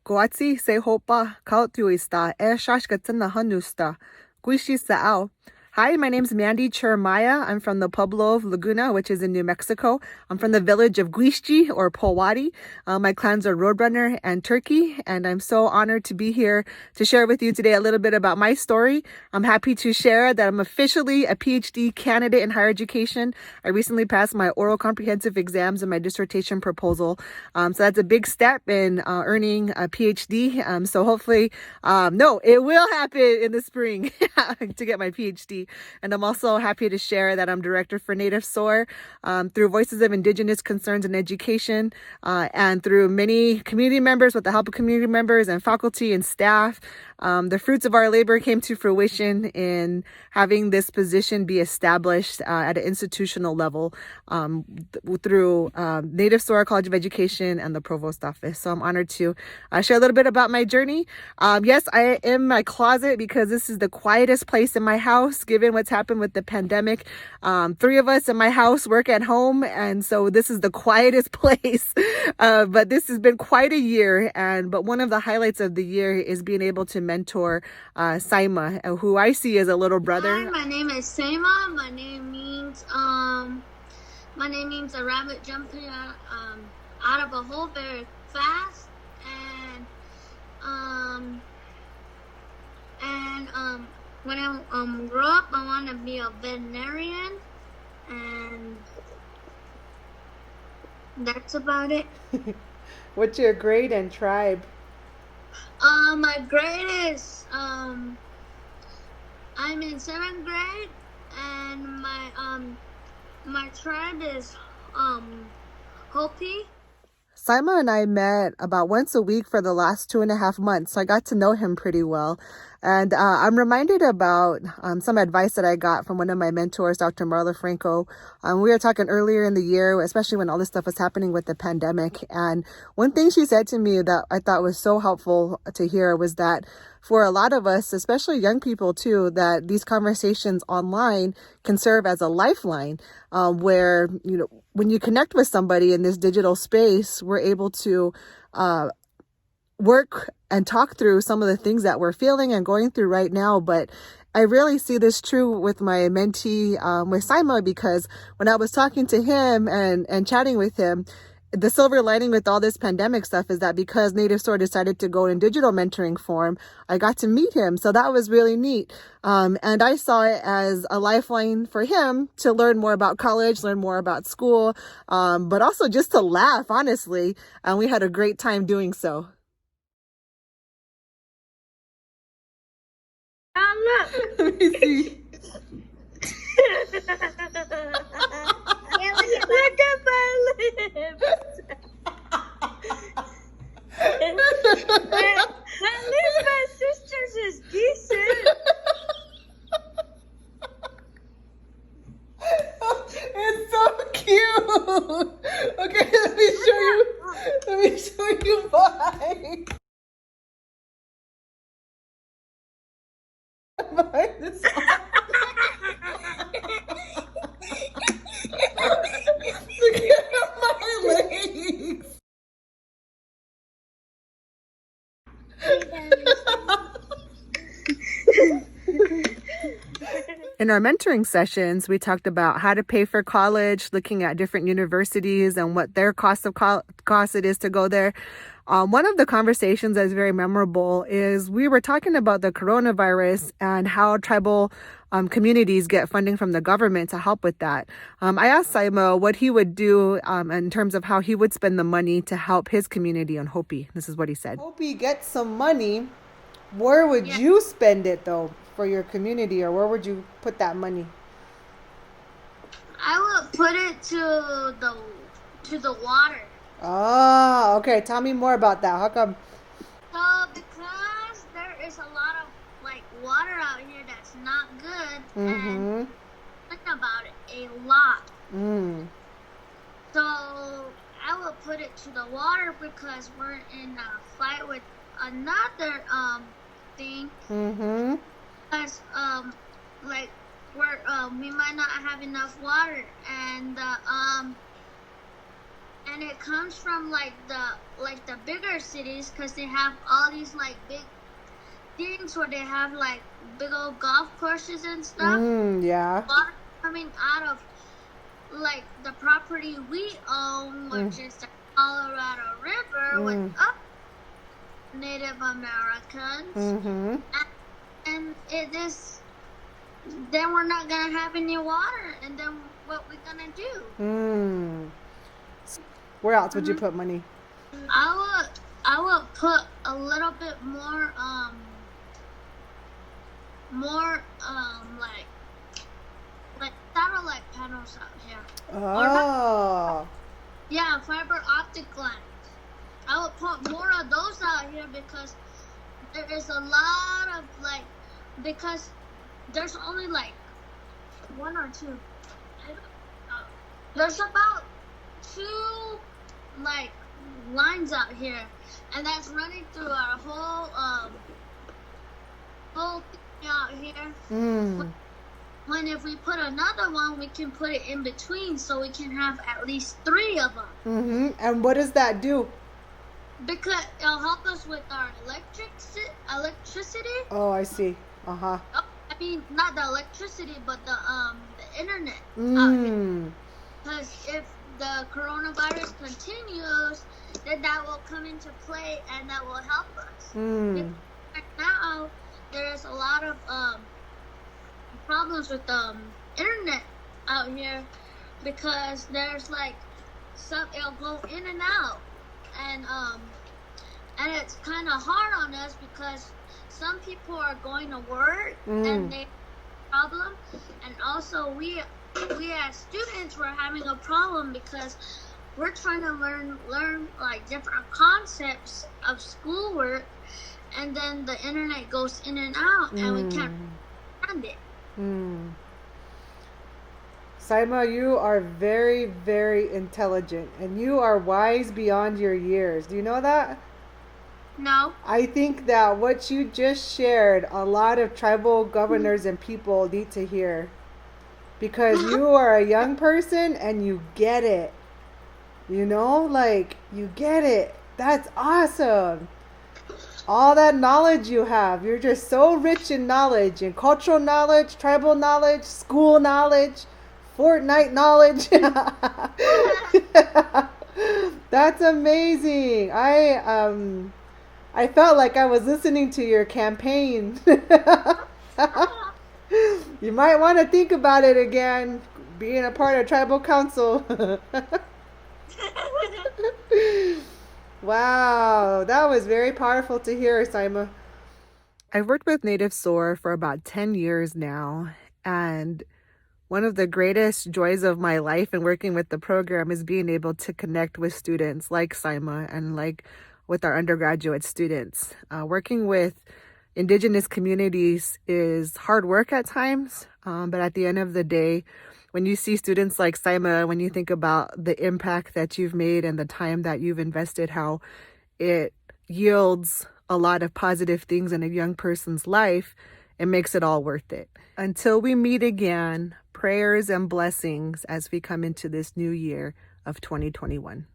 Goatsi se hopa kautuista e shashkatana hanusta. Guishi sa'ao. Hi, my name's Mandy Chermaya. I'm from the Pueblo of Laguna, which is in New Mexico. I'm from the village of Guishchi or Powati. My clans are Roadrunner and Turkey, and I'm so honored to be here to share with you today a little bit about my story. I'm happy to share that I'm officially a PhD candidate in higher education. I recently passed my oral comprehensive exams and my dissertation proposal. So that's a big step in earning a PhD. So hopefully, no, it will happen in the spring to get my PhD. And I'm also happy to share that I'm director for Native SOAR through Voices of Indigenous Concerns in Education and through many community members with the help of community members and faculty and staff. The fruits of our labor came to fruition in having this position be established at an institutional level through Native SOAR College of Education and the Provost Office. So I'm honored to share a little bit about my journey. Yes, I am in my closet because this is the quietest place in my house, given what's happened with the pandemic. 3 of us in my house work at home, and so this is the quietest place. But this has been quite a year, but one of the highlights of the year is being able to mentor Suyma, who I see as a little brother. Hi, my name is Suyma. My name means a rabbit jumping out of a hole very fast, and when I grow up, I want to be a veterinarian, and that's about it. What's your grade and tribe? My grade is I'm in 7th grade, and my tribe is Hopi. Suyma and I met about once a week for the last 2.5 months, so I got to know him pretty well. And I'm reminded about some advice that I got from one of my mentors, Dr. Marla Franco. We were talking earlier in the year, especially when all this stuff was happening with the pandemic. And one thing she said to me that I thought was so helpful to hear was that for a lot of us, especially young people too, that these conversations online can serve as a lifeline where, when you connect with somebody in this digital space, we're able to work and talk through some of the things that we're feeling and going through right now. But I really see this true with my mentee, with Suyma, because when I was talking to him and chatting with him, the silver lining with all this pandemic stuff is that because Native SOAR decided to go in digital mentoring form, I got to meet him. So that was really neat. And I saw it as a lifeline for him to learn more about college, learn more about school, but also just to laugh, honestly. And we had a great time doing so. Let me see. Look at my lips. At least my sister's is decent. It's so cute. Okay, let me show you. Let me show you why. Behind this. Look at my legs. In our mentoring sessions, we talked about how to pay for college, looking at different universities and what their cost it is to go there. One of the conversations that is very memorable is we were talking about the coronavirus and how tribal communities get funding from the government to help with that. I asked Suyma what he would do in terms of how he would spend the money to help his community on Hopi. This is what he said. Hopi gets some money. Where would you spend it though for your community, or where would you put that money? I would put it to the water. Oh, okay. Tell me more about that. How come? So because there is a lot of water out here that's not good, and think about it a lot. So I will put it to the water because we're in a fight with another thing. Because we might not have enough water, and and it comes from like the bigger cities because they have all these like big things where they have like big old golf courses and stuff. Yeah. Water coming out of like the property we own, which is the Colorado River, with us Native Americans, and it is. Then we're not gonna have any water, and then what we gonna do? Where else would you put money? I would put a little bit more like satellite panels out here. Oh. Yeah, fiber optic lines. I would put more of those out here because there is a lot of like, because there's only like one or two. There's about 2 like lines out here, and that's running through our whole thing out here. When if we put another one, we can put it in between, so we can have at least 3 of them. And what does that do? Because it'll help us with our electricity. Oh, I see. I mean, not the electricity, but the internet out here. Because if the coronavirus continues, then that will come into play, and that will help us. Right now, there's a lot of problems with the internet out here because there's like it'll go in and out, and it's kind of hard on us because some people are going to work and they have a problem, and also we as students were having a problem because we're trying to learn like different concepts of schoolwork, and then the internet goes in and out, and we can't understand it. Suyma, you are very, very intelligent, and you are wise beyond your years. Do you know that? No. I think that what you just shared, a lot of tribal governors and people need to hear. Because you are a young person and you get it. You know, like, you get it. That's awesome. All that knowledge you have. You're just so rich in knowledge, in cultural knowledge, tribal knowledge, school knowledge, Fortnite knowledge. That's amazing. I felt like I was listening to your campaign. You might want to think about it again, being a part of tribal council. Wow, that was very powerful to hear, Suyma. I've worked with Native SOAR for about 10 years now, and one of the greatest joys of my life in working with the program is being able to connect with students like Suyma and like with our undergraduate students. Working with Indigenous communities is hard work at times, but at the end of the day, when you see students like Suyma, when you think about the impact that you've made and the time that you've invested, how it yields a lot of positive things in a young person's life, it makes it all worth it. Until we meet again, prayers and blessings as we come into this new year of 2021.